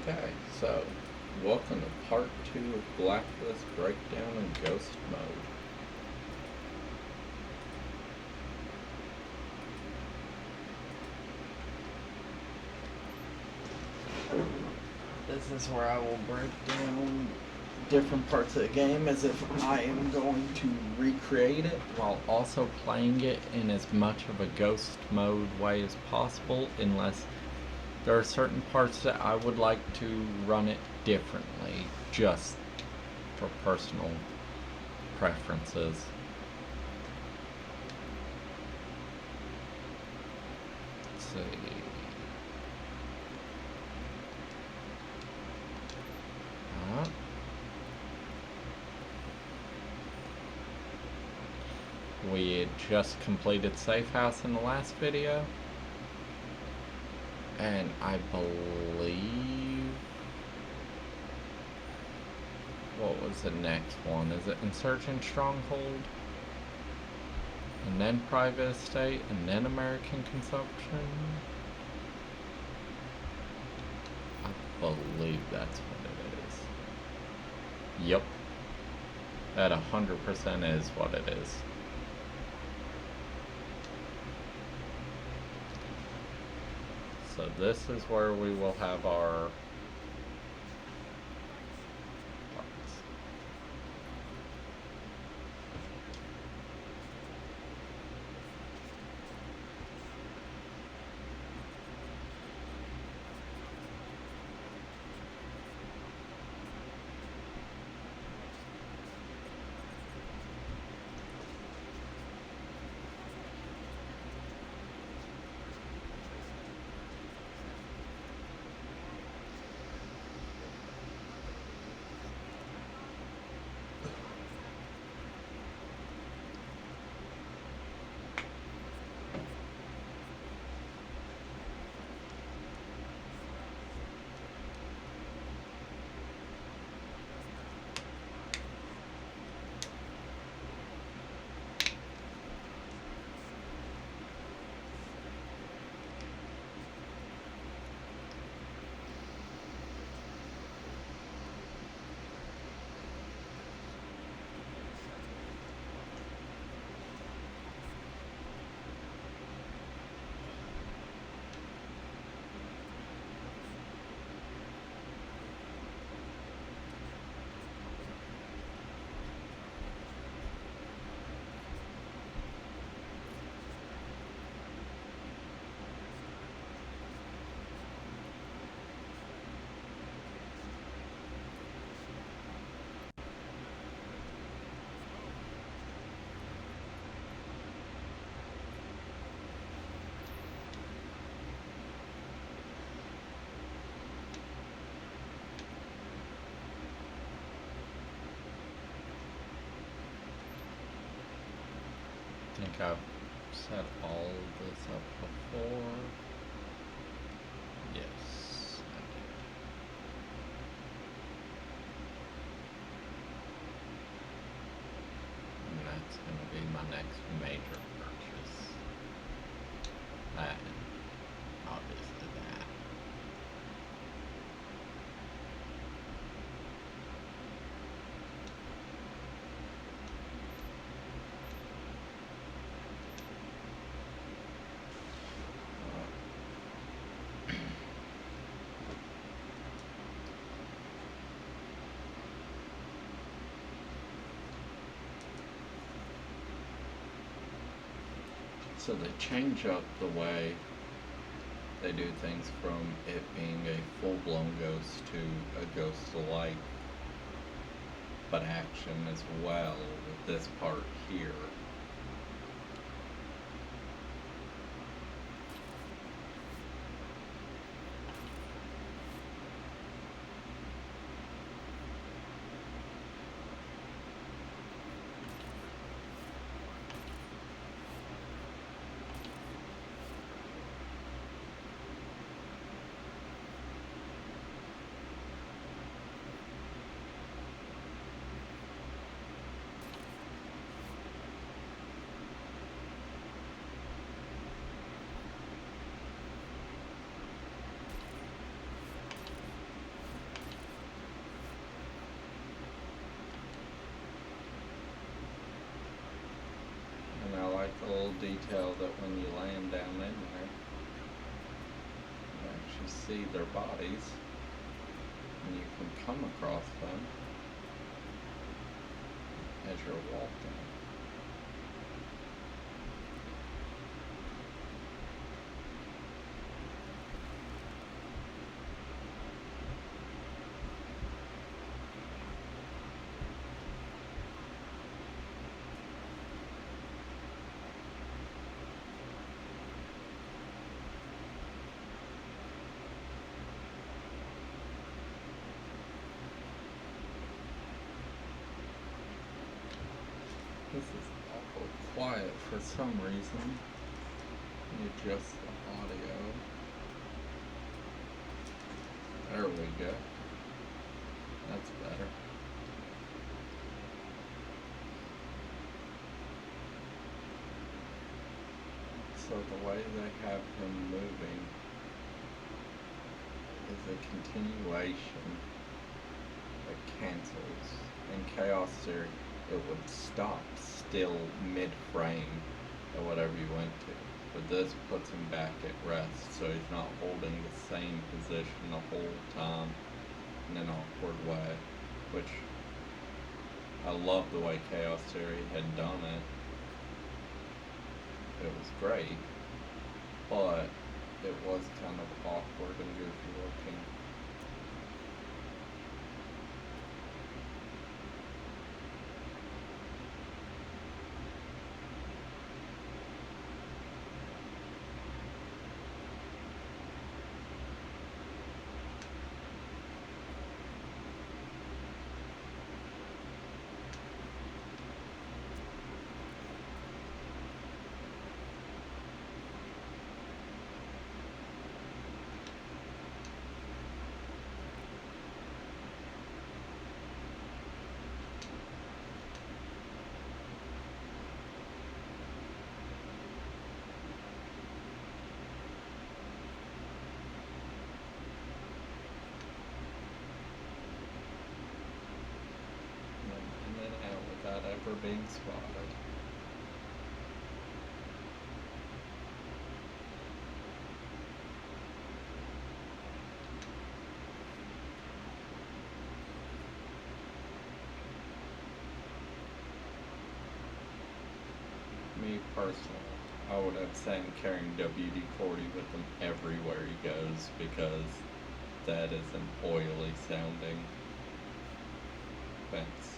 Okay, so welcome to part 2 of Blacklist Breakdown in Ghost Mode. This is where I will break down different parts of the game as if I am going to recreate it while also playing it in as much of a ghost mode way as possible, unless there are certain parts that I would like to run it differently, just for personal preferences. Let's see. We had just completed Safe House in the last video. And I believe... What was the next one? Is it Insurgent Stronghold? And then Private Estate? And then American Consumption? I believe that's what it is. Yep. That 100% is what it is. So this is where we will have our parts. I think I've set all this up before. Yes, I did. And that's going to be my next major purchase. And obviously that. So they change up the way they do things from it being a full-blown ghost to a ghost-alike, but action as well with this part here. detail that when you land down in there, you actually see their bodies, and you can come across them as you're walking. This is awful quiet for some reason. Adjust the audio. There we go. That's better. So the way they have him moving is a continuation that cancels. In Chaos Theory, it would stop still mid-frame at whatever you went to. But this puts him back at rest, so he's not holding the same position the whole time in an awkward way, which I love the way Chaos Theory had done it. It was great, but it was kind of awkward and goofy looking. For being spotted. Me personally, I would have Sam carrying WD-40 with him everywhere he goes because that is an oily sounding fence.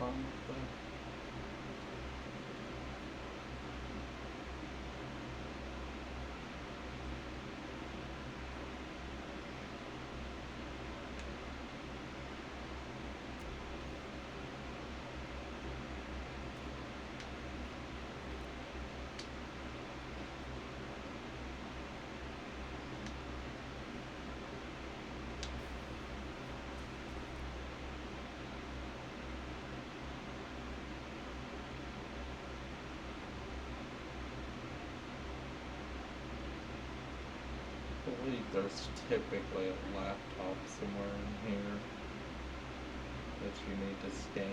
fun with that. I believe there's typically a laptop somewhere in here that you need to scan.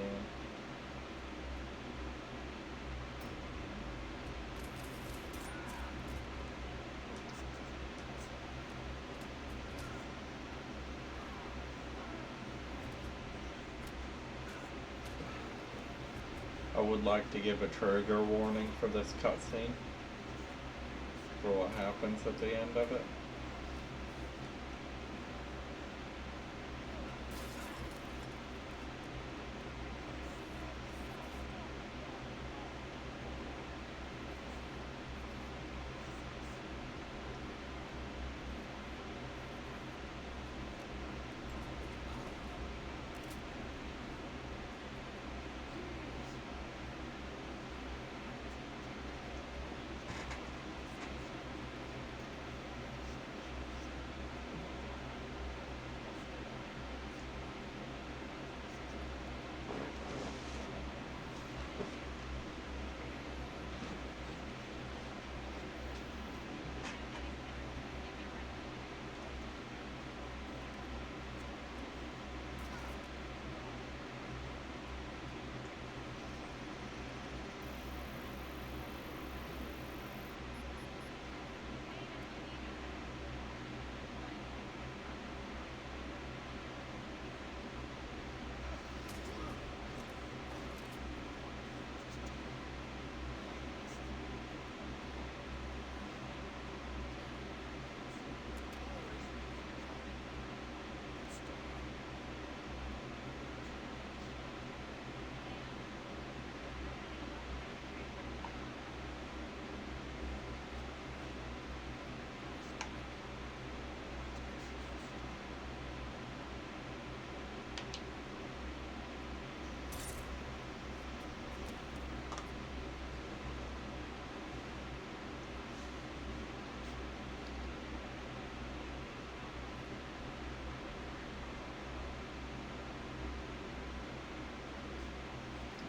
I would like to give a trigger warning for this cutscene for what happens at the end of it.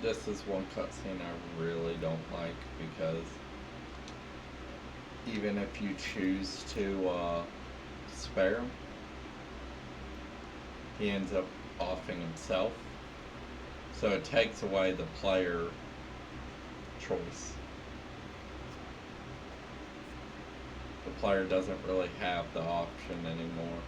This is one cutscene I really don't like because even if you choose to spare him, he ends up offing himself. So it takes away the player choice. The player doesn't really have the option anymore.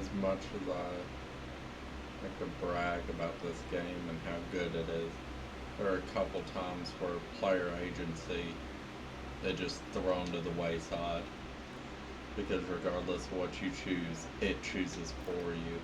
As much as I could brag about this game and how good it is, there are a couple times where player agency is just thrown to the wayside because regardless of what you choose, it chooses for you.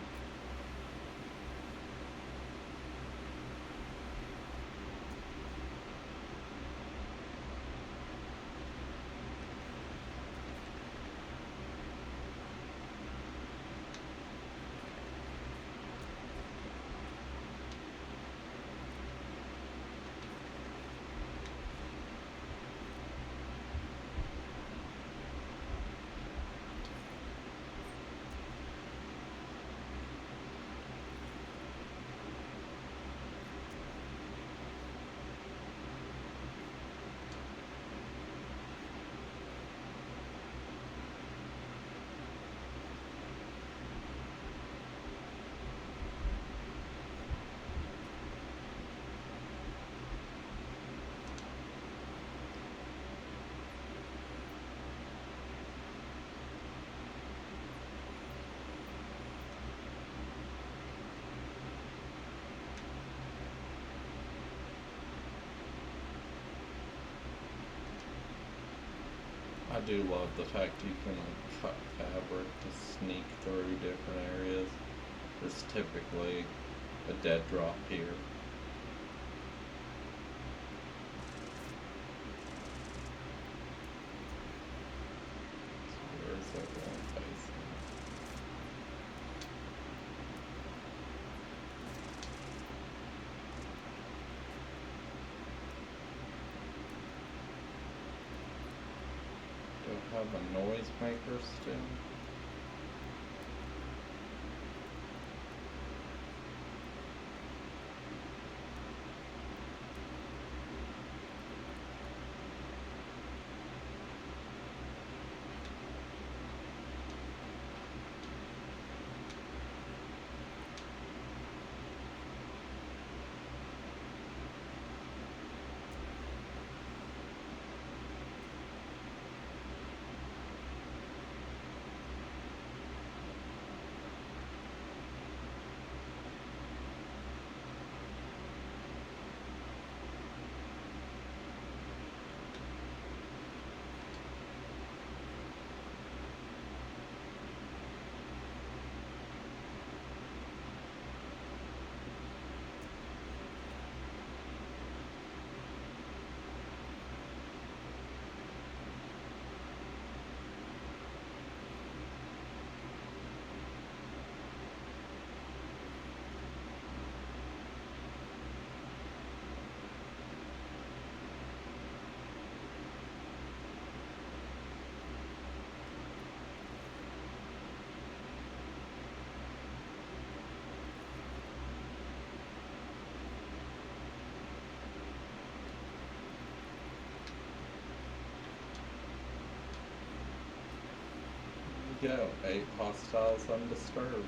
I do love the fact you can like cut fabric to sneak through different areas. There's typically a dead drop here. So where is that one facing? Do I have a noisemaker still? Go. 8 hostiles undisturbed.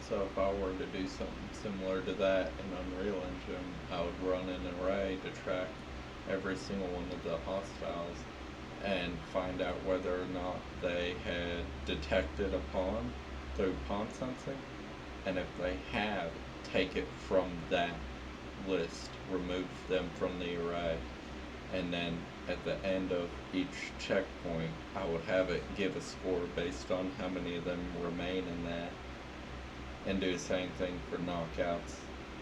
So if I were to do something similar to that in Unreal Engine, I would run an array to track every single one of the hostiles and find out whether or not they had detected a pawn through pawn sensing. And if they have, take it from that list, remove them from the array, and then at the end of each checkpoint, I would have it give a score based on how many of them remain in that, and do the same thing for knockouts,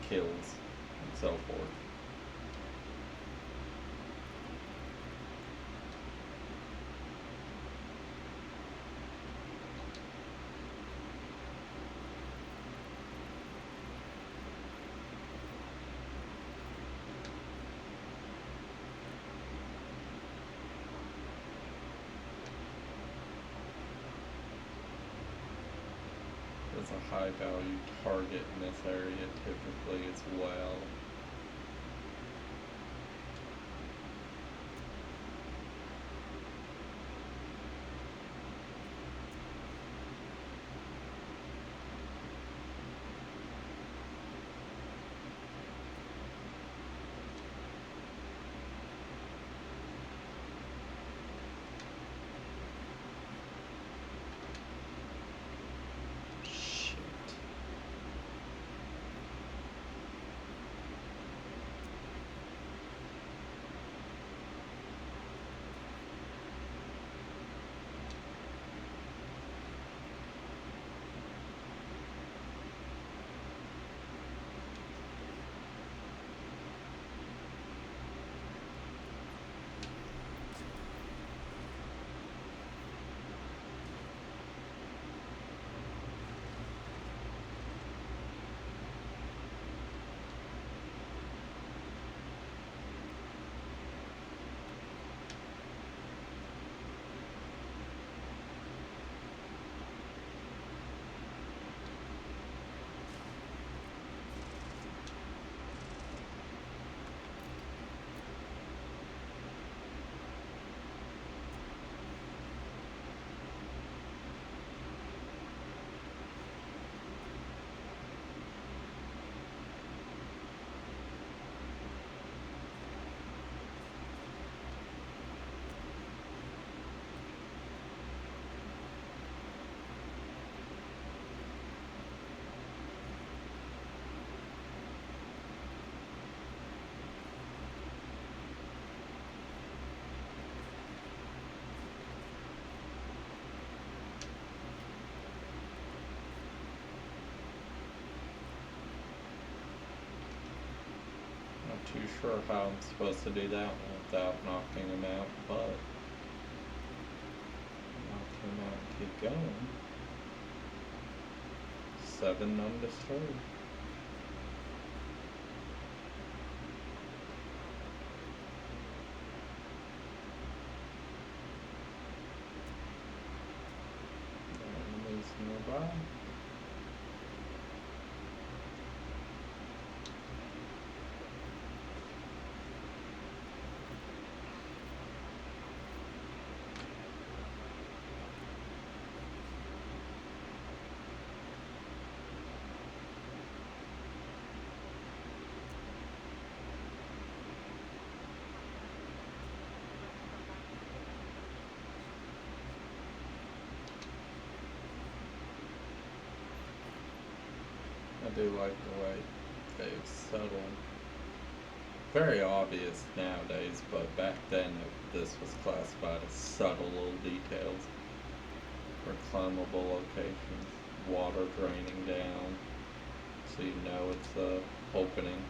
kills, and so forth. There's a high value target in this area typically as well. sure how I'm supposed to do that one without knocking him out, but knock him out and keep going. 7 undisturbed. Enemies nearby. I do like the way they've settled. Very obvious nowadays, but back then this was classified as subtle little details. Reclaimable locations, water draining down, so you know it's a opening.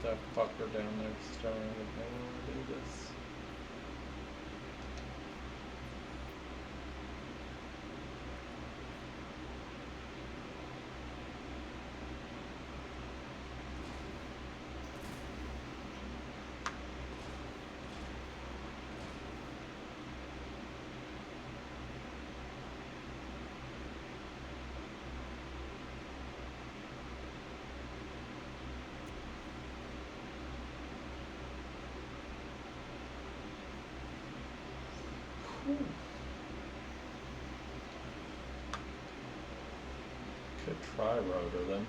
That fucker down there starting to do this. Could try rotor them.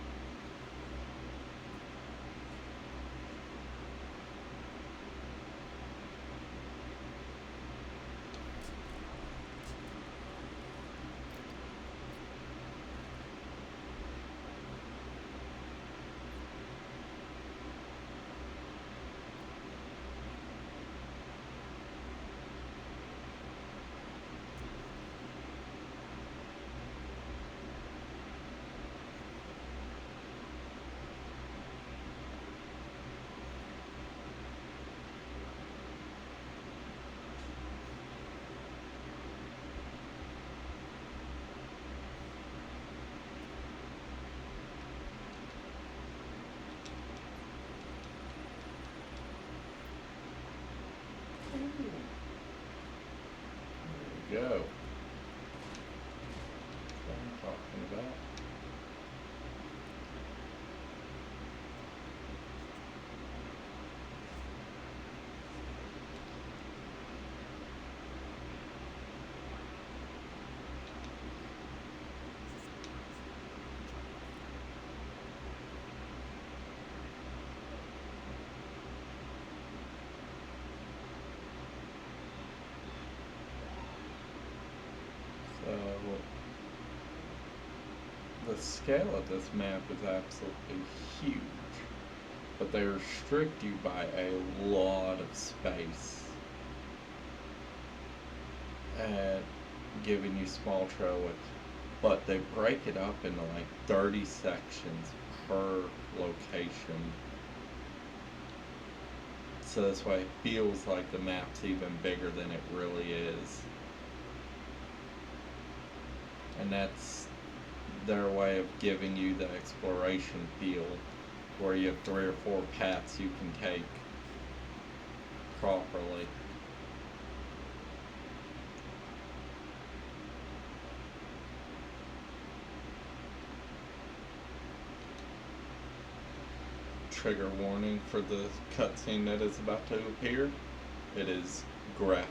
There we go. That's what I'm talking about. the scale of this map is absolutely huge, but they restrict you by a lot of space and giving you small trailers. But they break it up into like 30 sections per location. So this way it feels like the map's even bigger than it really is. And that's their way of giving you the exploration feel, where you have 3 or 4 paths you can take properly. Trigger warning for the cutscene that is about to appear. It is graphic.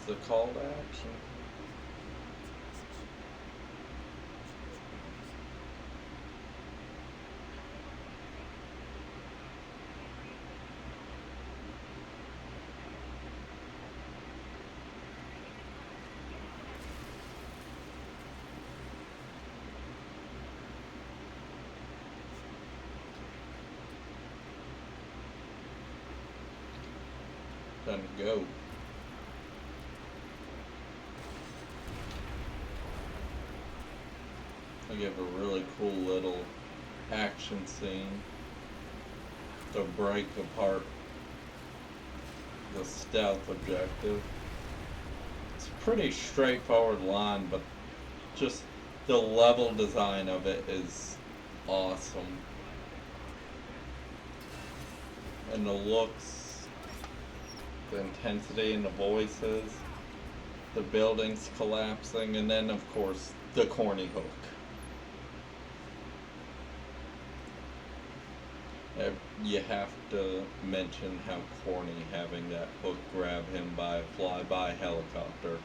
The call to action. Time to go. They give a really cool little action scene to break apart the stealth objective. It's a pretty straightforward line, but just the level design of it is awesome. And the looks, the intensity in the voices, the buildings collapsing, and then of course the corny hook. You have to mention how corny having that hook grab him by a flyby helicopter.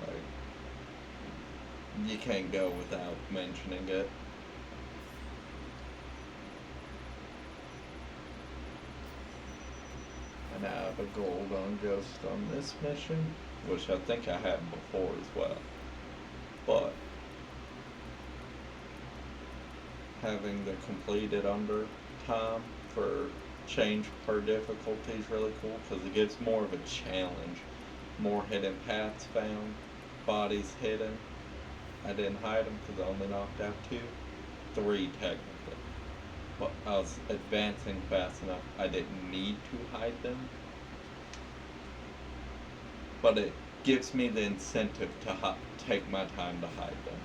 Like, you can't go without mentioning it. And I have a gold on Ghost on this mission, which I think I had before as well. But having the completed under time for change per difficulty is really cool, because it gives more of a challenge. More hidden paths found, bodies hidden. I didn't hide them because I only knocked out 2. 3 technically. But I was advancing fast enough I didn't need to hide them. But it gives me the incentive to take my time to hide them.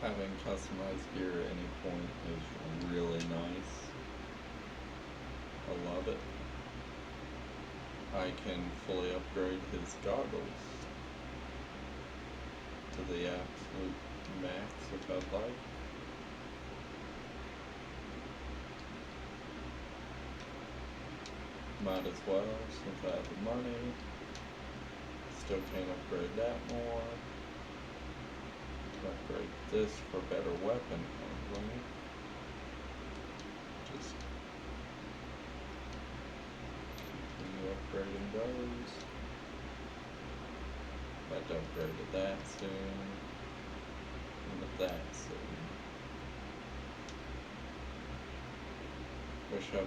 Having customized gear at any point is really nice. I love it. I can fully upgrade his goggles to the absolute max if I'd like. Might as well, since I have the money. Still can't upgrade that more. Can upgrade this for better weapon handling. Just continue upgrading those. I'd upgraded that soon. And that soon. Wish I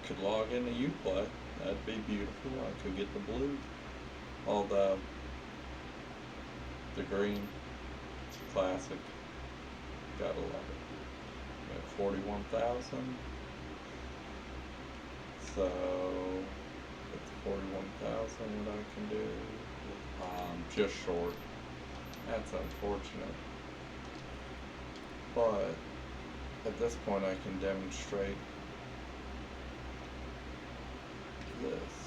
could log into Uplay. That'd be beautiful. I could get the blue. All the green. It's classic. Gotta love it. Got 41,000. So that's 41,000 what I can do. Just short. That's unfortunate. But at this point I can demonstrate this.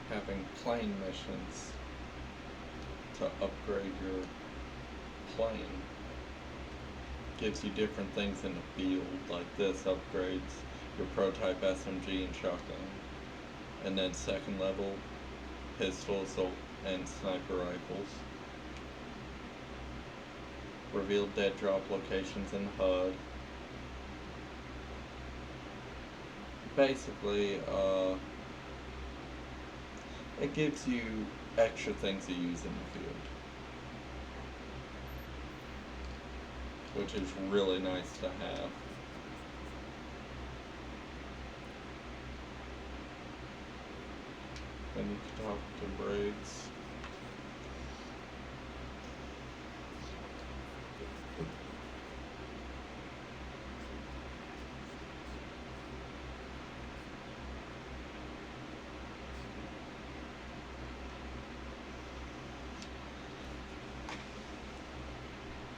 Having plane missions to upgrade your plane gives you different things in the field, like this upgrades your prototype SMG and shotgun, and then second level pistols and sniper rifles. Reveal dead drop locations in the HUD. Basically, it gives you extra things to use in the field, which is really nice to have. And you can talk to Briggs.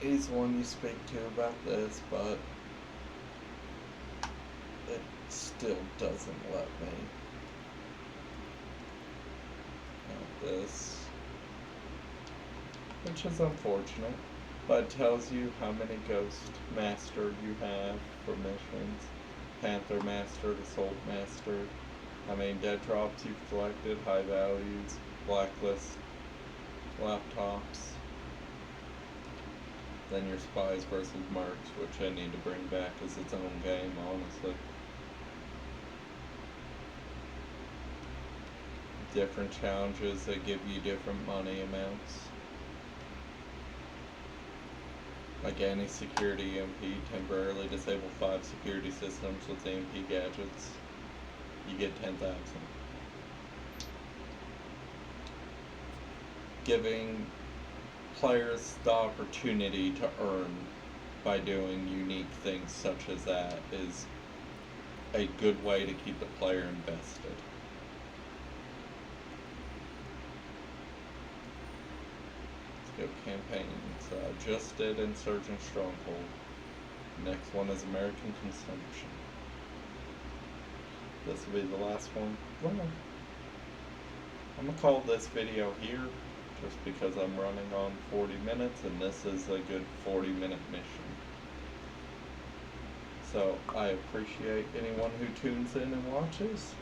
He's the one you speak to about this, but it still doesn't let me. This, which is unfortunate, but it tells you how many Ghost Master you have for missions, Panther Mastered, Assault Mastered, how many dead drops you've collected, high values, blacklist laptops, then your Spies versus Mercs, which I need to bring back as its own game, honestly. Different challenges that give you different money amounts. Like anti-security EMP, temporarily disable 5 security systems with EMP gadgets. You get 10,000. Giving players the opportunity to earn by doing unique things such as that is a good way to keep the player invested. Go campaigns. Just did Insurgent Stronghold. Next one is American Consumption. This will be the last one. Well, I'm gonna call this video here just because I'm running on 40 minutes and this is a good 40-minute mission. So I appreciate anyone who tunes in and watches.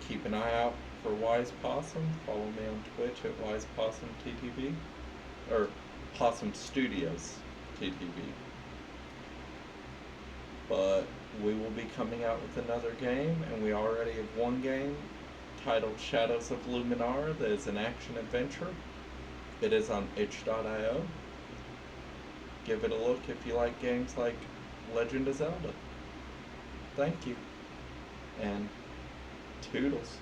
Keep an eye out for Wise Possum. Follow me on Twitch at Wise Possum TTV. Or Possum Studios TTV. But we will be coming out with another game, and we already have one game titled Shadows of Luminara that is an action adventure. It is on itch.io. Give it a look if you like games like Legend of Zelda. Thank you, and toodles.